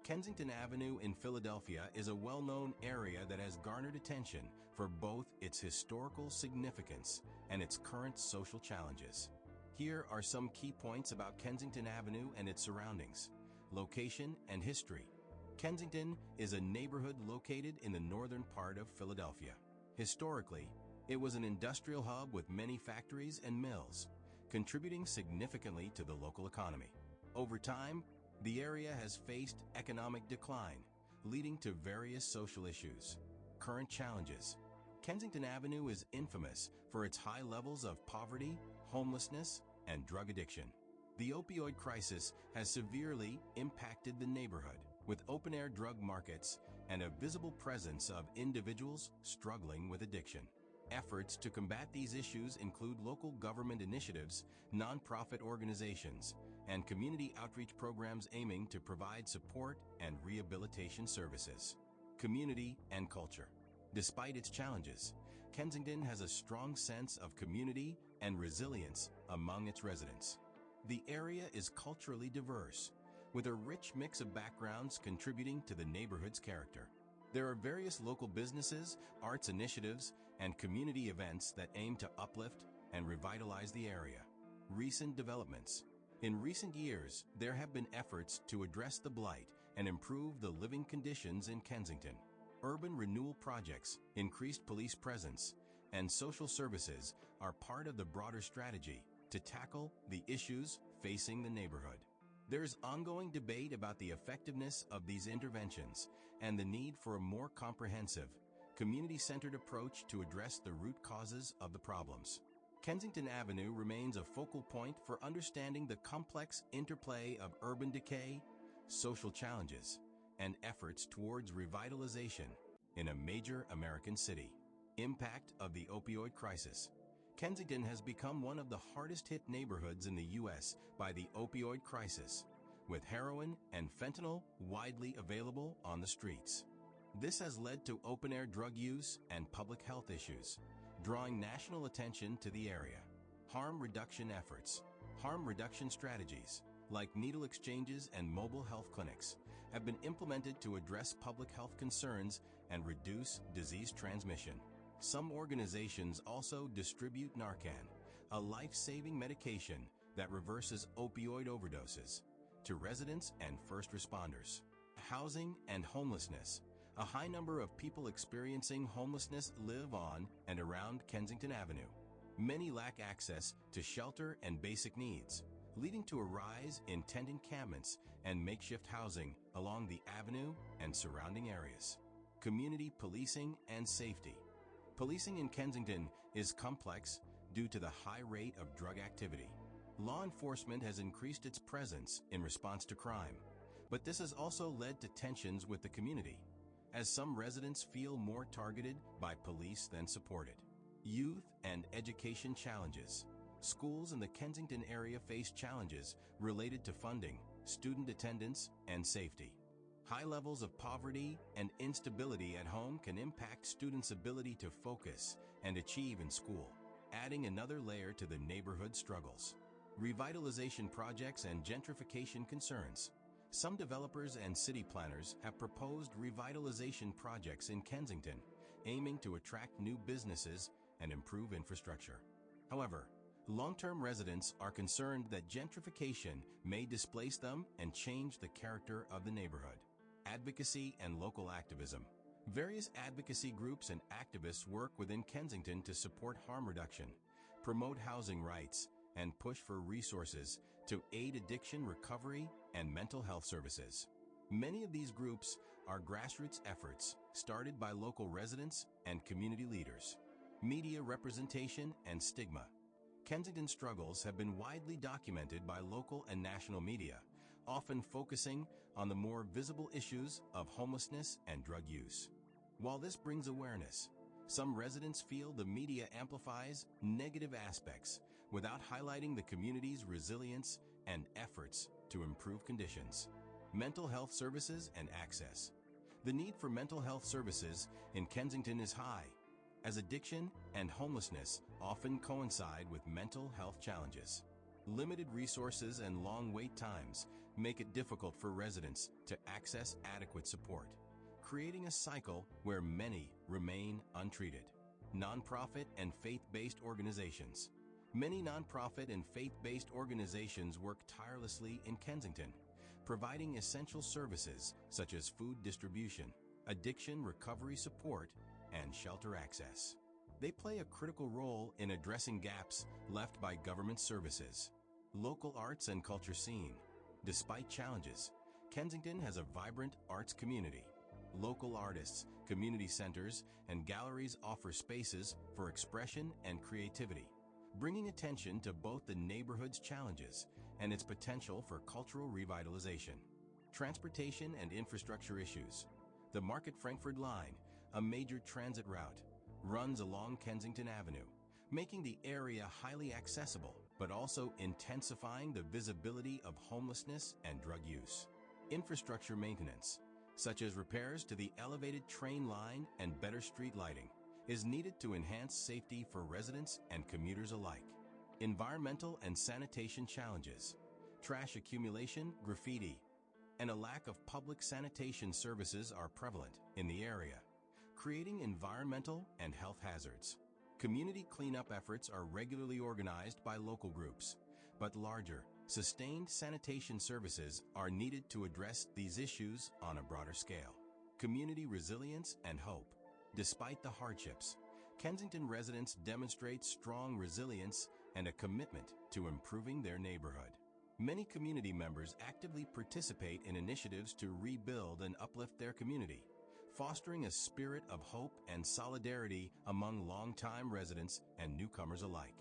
Kensington Avenue in Philadelphia is a well-known area that has garnered attention for both its historical significance and its current social challenges. Here are some key points about Kensington Avenue and its surroundings. Location and history. Kensington is a neighborhood located in the northern part of Philadelphia. Historically, it was an industrial hub with many factories and mills, contributing significantly to the local economy. Over time, the area has faced economic decline, leading to various social issues. Current challenges. Kensington Avenue is infamous for its high levels of poverty, homelessness, and drug addiction. The opioid crisis has severely impacted the neighborhood, with open-air drug markets and a visible presence of individuals struggling with addiction. Efforts to combat these issues include local government initiatives, nonprofit organizations, and community outreach programs aiming to provide support and rehabilitation services. Community and culture. Despite its challenges, Kensington has a strong sense of community and resilience among its residents. The area is culturally diverse, with a rich mix of backgrounds contributing to the neighborhood's character. There are various local businesses, arts initiatives, and community events that aim to uplift and revitalize the area. Recent developments. In recent years, there have been efforts to address the blight and improve the living conditions in Kensington. Urban renewal projects, increased police presence, and social services are part of the broader strategy to tackle the issues facing the neighborhood. There's ongoing debate about the effectiveness of these interventions and the need for a more comprehensive, community-centered approach to address the root causes of the problems. Kensington Avenue remains a focal point for understanding the complex interplay of urban decay, social challenges, and efforts towards revitalization in a major American city. Impact of the opioid crisis. Kensington has become one of the hardest-hit neighborhoods in the U.S. by the opioid crisis, with heroin and fentanyl widely available on the streets. This has led to open-air drug use and public health issues, drawing national attention to the area. Harm reduction efforts. Harm reduction strategies, like needle exchanges and mobile health clinics, have been implemented to address public health concerns and reduce disease transmission. Some organizations also distribute Narcan, a life-saving medication that reverses opioid overdoses, to residents and first responders. Housing and homelessness. A high number of people experiencing homelessness live on and around Kensington Avenue. Many lack access to shelter and basic needs, leading to a rise in tent encampments and makeshift housing along the avenue and surrounding areas. Community policing and safety. Policing in Kensington is complex due to the high rate of drug activity. Law enforcement has increased its presence in response to crime, but this has also led to tensions with the community, as some residents feel more targeted by police than supported. Youth and education challenges. Schools in the Kensington area face challenges related to funding, student attendance, and safety. High levels of poverty and instability at home can impact students' ability to focus and achieve in school, adding another layer to the neighborhood struggles. Revitalization projects and gentrification concerns. Some developers and city planners have proposed revitalization projects in Kensington, aiming to attract new businesses and improve infrastructure. However, long-term residents are concerned that gentrification may displace them and change the character of the neighborhood. Advocacy and local activism. Various advocacy groups and activists work within Kensington to support harm reduction, promote housing rights, and push for resources to aid addiction recovery and mental health services. Many of these groups are grassroots efforts started by local residents and community leaders. Media representation and stigma. Kensington struggles have been widely documented by local and national media, often focusing on the more visible issues of homelessness and drug use. While this brings awareness, some residents feel the media amplifies negative aspects without highlighting the community's resilience and efforts to improve conditions. Mental health services and access. The need for mental health services in Kensington is high, as addiction and homelessness often coincide with mental health challenges. Limited resources and long wait times make it difficult for residents to access adequate support, creating a cycle where many remain untreated. Nonprofit and faith-based organizations. Many nonprofit and faith-based organizations work tirelessly in Kensington, providing essential services such as food distribution, addiction recovery support, and shelter access. They play a critical role in addressing gaps left by government services. Local arts and culture scene. Despite challenges, Kensington has a vibrant arts community. Local artists, community centers, and galleries offer spaces for expression and creativity, bringing attention to both the neighborhood's challenges and its potential for cultural revitalization. Transportation and infrastructure issues. The Market-Frankford Line, a major transit route, runs along Kensington Avenue, making the area highly accessible, but also intensifying the visibility of homelessness and drug use. Infrastructure maintenance, such as repairs to the elevated train line and better street lighting, is needed to enhance safety for residents and commuters alike. Environmental and sanitation challenges. Trash accumulation, graffiti, and a lack of public sanitation services are prevalent in the area, creating environmental and health hazards. Community cleanup efforts are regularly organized by local groups, but larger, sustained sanitation services are needed to address these issues on a broader scale. Community resilience and hope. Despite the hardships, Kensington residents demonstrate strong resilience and a commitment to improving their neighborhood. Many community members actively participate in initiatives to rebuild and uplift their community, fostering a spirit of hope and solidarity among longtime residents and newcomers alike.